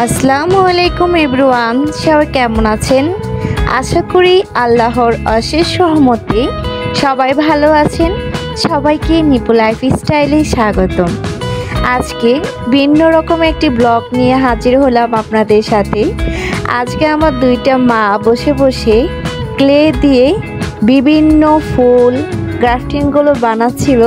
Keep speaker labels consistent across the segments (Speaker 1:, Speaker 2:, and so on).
Speaker 1: আসসালামু আলাইকুম এভরিওয়ান, সবাই কেমন আছেন? আশা করি আল্লাহর অশেষ রহমতে সবাই ভালো আছেন। সবাইকে নিপু লাইফস্টাইলে স্বাগতম। আজকে ভিন্ন রকম একটি ব্লগ নিয়ে হাজির হলাম আপনাদের সাথে। আজকে আমার দুইটা মা বসে বসে ক্লে দিয়ে বিভিন্ন ফুল গ্রাফটিংগুলো বানাচ্ছিল।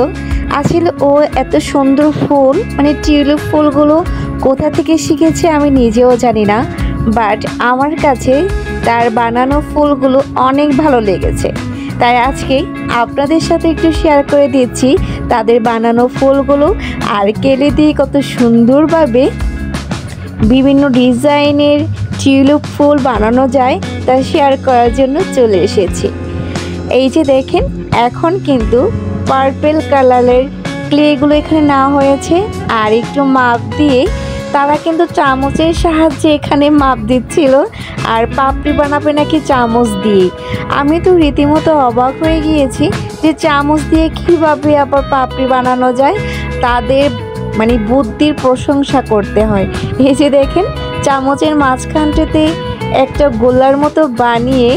Speaker 1: আসলে ও এত সুন্দর ফুল, মানে টিউলিপ ফুলগুলো কোথা থেকে শিখেছে আমি নিজেও জানি না, বাট আমার কাছে তার বানানো ফুলগুলো অনেক ভালো লেগেছে। তাই আজকে আপনাদের সাথে একটু শেয়ার করে দিচ্ছি তাদের বানানো ফুলগুলো, আর কেলে দিয়ে কত সুন্দরভাবে বিভিন্ন ডিজাইনের টিউলিপ ফুল বানানো যায় তা শেয়ার করার জন্য চলে এসেছি। এই যে দেখেন, এখন কিন্তু পার্পেল কালারের ক্লেগুলো এখানে নেওয়া হয়েছে, আর একটু মাপ দিয়ে তারা কিন্তু চামচের সাহায্যে এখানে মাপ দিচ্ছিল। আর পাপড়ি বানাবে নাকি চামচ দিয়ে। আমি তো রীতিমতো অবাক হয়ে গিয়েছি যে চামচ দিয়ে কীভাবে আবার পাপড়ি বানানো যায়। তাদের মানে বুদ্ধির প্রশংসা করতে হয়। এই যে দেখেন, চামচের মাঝখানটাতে একটা গোলার মতো বানিয়ে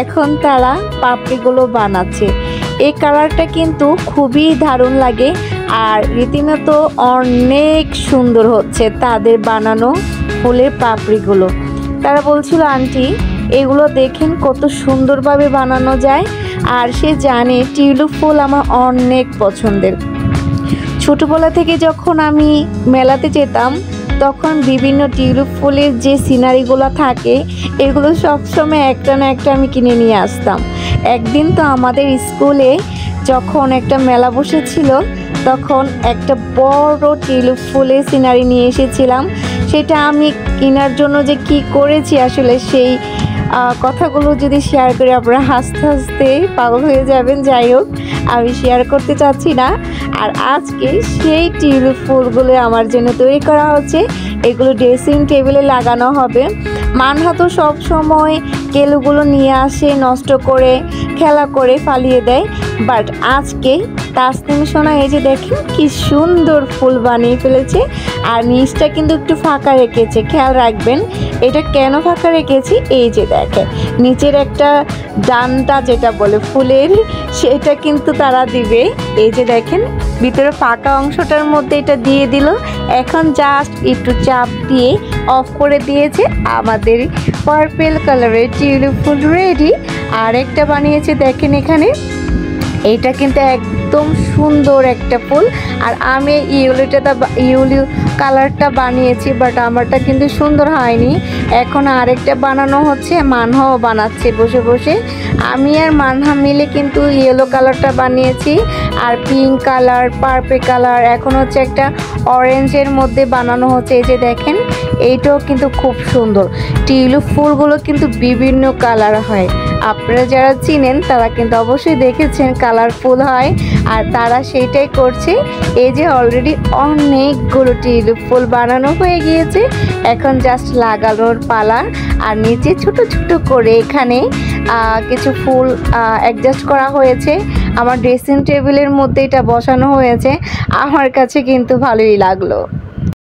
Speaker 1: এখন তারা পাপড়িগুলো বানাচ্ছে। এই কালারটা কিন্তু খুবই দারুণ লাগে, আর রীতিমতো অনেক সুন্দর হচ্ছে তাদের বানানো ফুলের পাপড়িগুলো। তারা বলছিল, আন্টি এগুলো দেখেন কত সুন্দরভাবে বানানো যায়। আর সে জানে টিউলিপ ফুল আমার অনেক পছন্দের। ছোটোবেলা থেকে যখন আমি মেলাতে যেতাম তখন বিভিন্ন টিউলিপ ফুলের যে সিনারিগুলো থাকে এগুলো সবসময় একটা না একটা আমি কিনে নিয়ে আসতাম। একদিন তো আমাদের স্কুলে যখন একটা মেলা বসেছিল তখন একটা বড় টিউলিপ ফুলের সিনারি নিয়ে এসেছিলাম। সেটা আমি কেনার জন্য যে কি করেছি আসলে সেই কথাগুলো যদি শেয়ার করে আপনারা হাসতে হাসতে পাগল হয়ে যাবেন। যাই হোক, আমি শেয়ার করতে চাচ্ছি না। আর আজকে সেই টিউলিপ ফুলগুলো আমার জন্য তৈরি করা হচ্ছে। এগুলো ড্রেসিং টেবিলে লাগানো হবে। মানহা তো সবসময় কেলুগুলো নিয়ে আসে, নষ্ট করে খেলা করে ফালিয়ে দেয়, বাট আজকে তাসনিম সোনা এই যে দেখেন কি সুন্দর ফুল বানিয়ে ফেলেছে। আর নিচটা কিন্তু একটু ফাঁকা রেখেছে, খেয়াল রাখবেন এটা কেন ফাঁকা রেখেছি। এই যে দেখেন নিচের একটা ডানটা যেটা বলে ফুলের, সেটা কিন্তু তারা দিবে। এই যে দেখেন ভিতরে ফাঁকা অংশটার মধ্যে এটা দিয়ে দিল। এখন জাস্ট একটু চাপ দিয়ে অফ করে দিয়েছে। আমাদের পার্পেল কালারের টিউলিপ ফুল রেডি। আর একটা বানিয়েছে দেখেন এখানে, এইটা কিন্তু একদম সুন্দর একটা ফুল। আর আমি ইউলিউ কালারটা বানিয়েছি, বাট আমারটা কিন্তু সুন্দর হয়নি। এখন আরেকটা বানানো হচ্ছে, মানহাও বানাচ্ছে বসে বসে। আমি আর মানহা মিলে কিন্তু ইয়েলো কালারটা বানিয়েছি, আর পিঙ্ক কালার, পার্পল কালার, এখন হচ্ছে একটা অরেঞ্জের মধ্যে বানানো হচ্ছে। এই যে দেখেন এইটাও কিন্তু খুব সুন্দর। টিউলিপ ফুলগুলো কিন্তু বিভিন্ন কালার হয়, আপনারা যারা চিনেন তারা কিন্তু অবশ্যই দেখেছেন কালারফুল হয়, আর তারা সেইটাই করছে। এই যে অলরেডি অনেকগুলো টিউলিপ ফুল বানানো হয়ে গিয়েছে, এখন জাস্ট লাগানোর পালা। আর নিচে ছোট ছোট করে এখানে কিছু ফুল অ্যাডজাস্ট করা হয়েছে। আমার ড্রেসিং টেবিলের মধ্যে এটা বসানো হয়েছে, আমার কাছে কিন্তু ভালোই লাগলো।